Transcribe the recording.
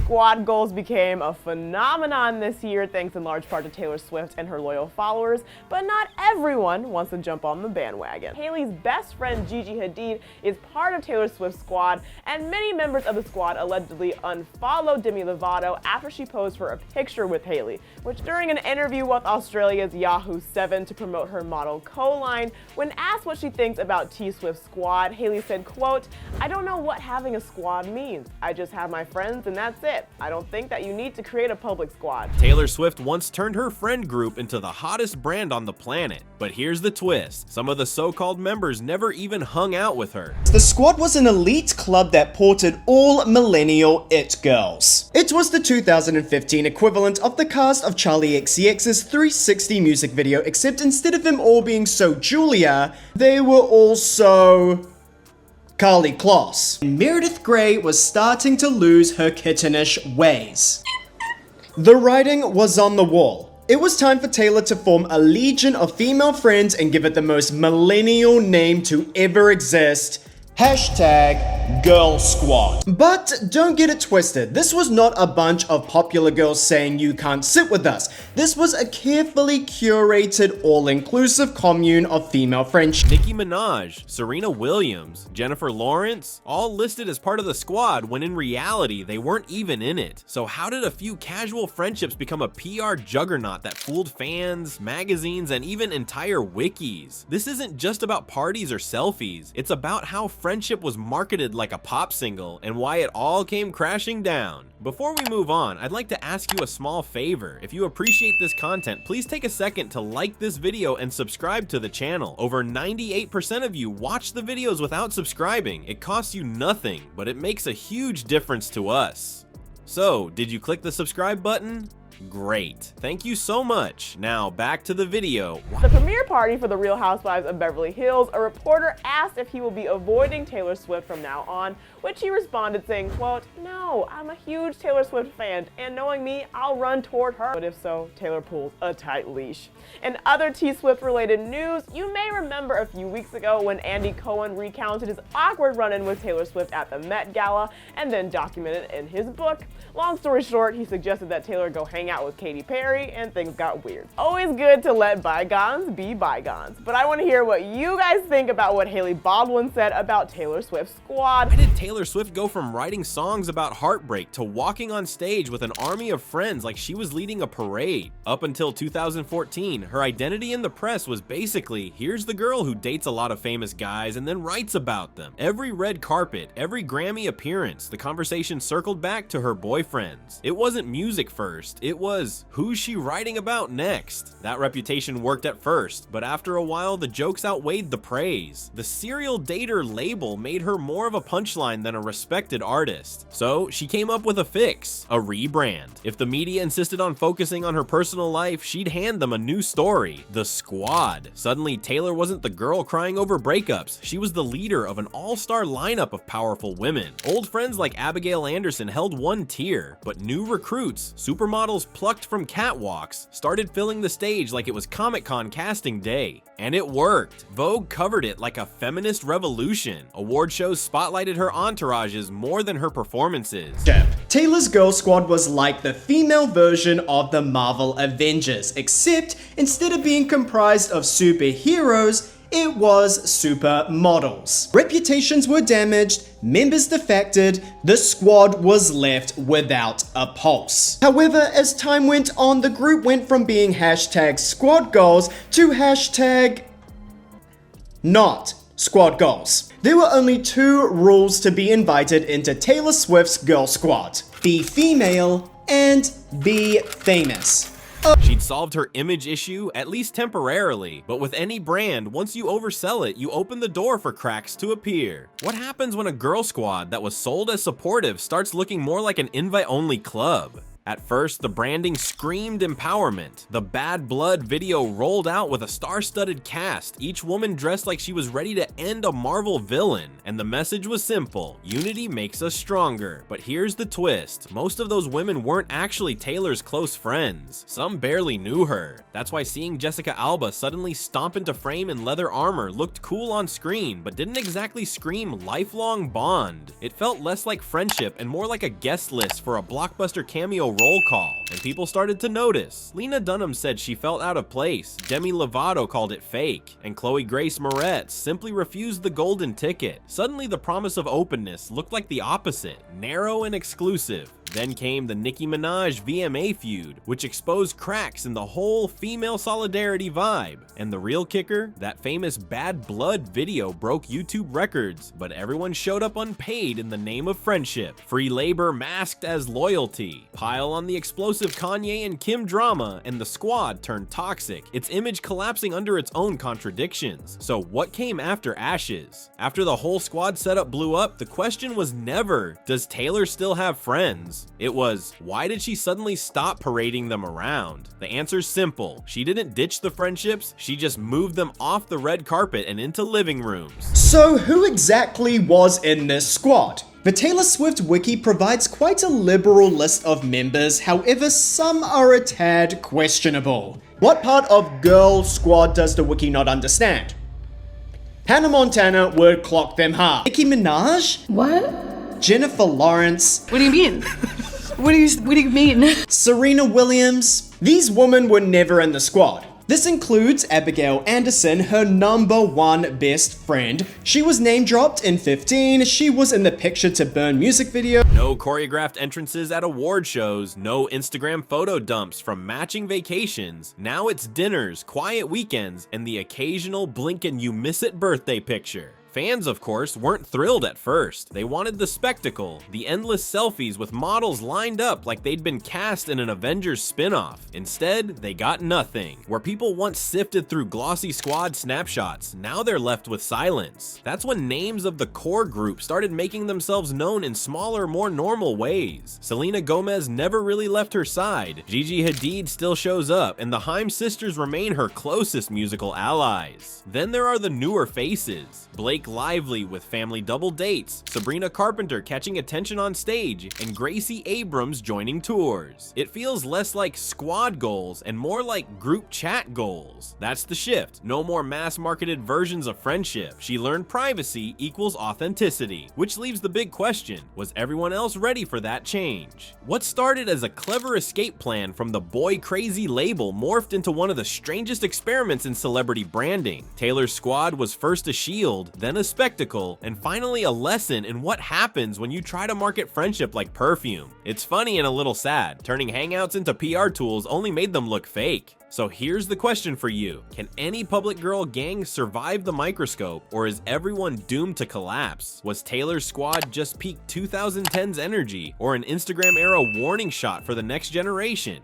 Squad goals became a phenomenon this year thanks in large part to Taylor Swift and her loyal followers, but not everyone wants to jump on the bandwagon. Hailey's best friend Gigi Hadid is part of Taylor Swift's squad, and many members of the squad allegedly unfollowed Demi Lovato after she posed for a picture with Hailey, which during an interview with Australia's Yahoo 7 to promote her model co-line, when asked what she thinks about T-Swift's squad, Hailey said, quote, "I don't know what having a squad means. I just have my friends and that's it. I don't think that you need to create a public squad." Taylor Swift once turned her friend group into the hottest brand on the planet. But here's the twist. Some of the so-called members never even hung out with her. The squad was an elite club that ported all millennial it girls. It was the 2015 equivalent of the cast of Charli XCX's 360 music video, except instead of them all being so Julia, they were also Carly Kloss. Meredith Grey was starting to lose her kittenish ways. The writing was on the wall. It was time for Taylor to form a legion of female friends and give it the most millennial name to ever exist. #Girl Squad. But don't get it twisted, this was not a bunch of popular girls saying you can't sit with us. This was a carefully curated, all-inclusive commune of female friendship. Nicki Minaj, Serena Williams, Jennifer Lawrence, all listed as part of the squad when in reality they weren't even in it. So how did a few casual friendships become a PR juggernaut that fooled fans, magazines, and even entire wikis? This isn't just about parties or selfies, it's about how friendship was marketed like a pop single and why it all came crashing down. Before we move on, I'd like to ask you a small favor. If you appreciate this content, please take a second to like this video and subscribe to the channel. Over 98% of you watch the videos without subscribing. It costs you nothing, but it makes a huge difference to us. So, did you click the subscribe button? Great. Thank you so much. Now back to the video. The premiere party for The Real Housewives of Beverly Hills, a reporter asked if he will be avoiding Taylor Swift from now on, which he responded saying, quote, "No, I'm a huge Taylor Swift fan, and knowing me, I'll run toward her." But if so, Taylor pulls a tight leash. In other T-Swift related news, you may remember a few weeks ago when Andy Cohen recounted his awkward run-in with Taylor Swift at the Met Gala and then documented it in his book. Long story short, he suggested that Taylor go hang out with Katy Perry, and things got weird. Always good to let bygones be bygones. But I want to hear what you guys think about what Hailey Baldwin said about Taylor Swift's squad. Why did Taylor Swift go from writing songs about heartbreak to walking on stage with an army of friends like she was leading a parade? Up until 2014, her identity in the press was basically, here's the girl who dates a lot of famous guys and then writes about them. Every red carpet, every Grammy appearance, the conversation circled back to her boyfriends. It wasn't music first, it was, who's she writing about next? That reputation worked at first, but after a while the jokes outweighed the praise. The serial dater label made her more of a punchline than a respected artist. So she came up with a fix, a rebrand. If the media insisted on focusing on her personal life, she'd hand them a new story, The Squad. Suddenly Taylor wasn't the girl crying over breakups, she was the leader of an all-star lineup of powerful women. Old friends like Abigail Anderson held one tier, but new recruits, supermodels plucked from catwalks, started filling the stage like it was Comic-Con casting day. And it worked. Vogue covered it like a feminist revolution. Award shows spotlighted her entourages more than her performances. Taylor's Girl Squad was like the female version of the Marvel Avengers, except instead of being comprised of superheroes, it was supermodels. Reputations were damaged, members defected, the squad was left without a pulse. However, as time went on, the group went from being #squad goals to not squad goals. There were only two rules to be invited into Taylor Swift's Girl Squad: be female and be famous. She'd solved her image issue, at least temporarily, but with any brand, once you oversell it, you open the door for cracks to appear. What happens when a girl squad that was sold as supportive starts looking more like an invite-only club? At first, the branding screamed empowerment. The Bad Blood video rolled out with a star-studded cast, each woman dressed like she was ready to end a Marvel villain. And the message was simple: unity makes us stronger. But here's the twist: most of those women weren't actually Taylor's close friends. Some barely knew her. That's why seeing Jessica Alba suddenly stomp into frame in leather armor looked cool on screen, but didn't exactly scream lifelong bond. It felt less like friendship and more like a guest list for a blockbuster cameo roll call, and people started to notice. Lena Dunham said she felt out of place, Demi Lovato called it fake, and Chloe Grace Moretz simply refused the golden ticket. Suddenly the promise of openness looked like the opposite: narrow and exclusive. Then came the Nicki Minaj VMA feud, which exposed cracks in the whole female solidarity vibe. And the real kicker? That famous Bad Blood video broke YouTube records, but everyone showed up unpaid in the name of friendship. Free labor masked as loyalty. Pile on the explosive Kanye and Kim drama, and the squad turned toxic, its image collapsing under its own contradictions. So what came after Ashes? After the whole squad setup blew up, the question was never, does Taylor still have friends? It was, why did she suddenly stop parading them around? The answer's simple: she didn't ditch the friendships, she just moved them off the red carpet and into living rooms. So who exactly was in this squad? The Taylor Swift wiki provides quite a liberal list of members, however some are a tad questionable. What part of girl squad does the wiki not understand? Hannah Montana would clock them hard. Nicki Minaj? What? Jennifer Lawrence. What do you mean? What do you mean? Serena Williams. These women were never in the squad. This includes Abigail Anderson, her #1 best friend. She was name dropped in 15, she was in the Picture to Burn music video. No choreographed entrances at award shows, no Instagram photo dumps from matching vacations. Now it's dinners, quiet weekends, and the occasional blink and you miss it birthday picture. Fans, of course, weren't thrilled at first. They wanted the spectacle, the endless selfies with models lined up like they'd been cast in an Avengers spin-off. Instead, they got nothing. Where people once sifted through glossy squad snapshots, now they're left with silence. That's when names of the core group started making themselves known in smaller, more normal ways. Selena Gomez never really left her side. Gigi Hadid still shows up, and the Haim sisters remain her closest musical allies. Then there are the newer faces. Blake Lively with family double dates, Sabrina Carpenter catching attention on stage, and Gracie Abrams joining tours. It feels less like squad goals and more like group chat goals. That's the shift. No more mass-marketed versions of friendship. She learned privacy equals authenticity, which leaves the big question: was everyone else ready for that change? What started as a clever escape plan from the boy crazy label morphed into one of the strangest experiments in celebrity branding. Taylor's squad was first a shield, then a spectacle, and finally a lesson in what happens when you try to market friendship like perfume. It's funny and a little sad. Turning hangouts into PR tools only made them look fake. So here's the question for you. Can any public girl gang survive the microscope, or is everyone doomed to collapse? Was Taylor's squad just peak 2010's energy, or an Instagram era warning shot for the next generation?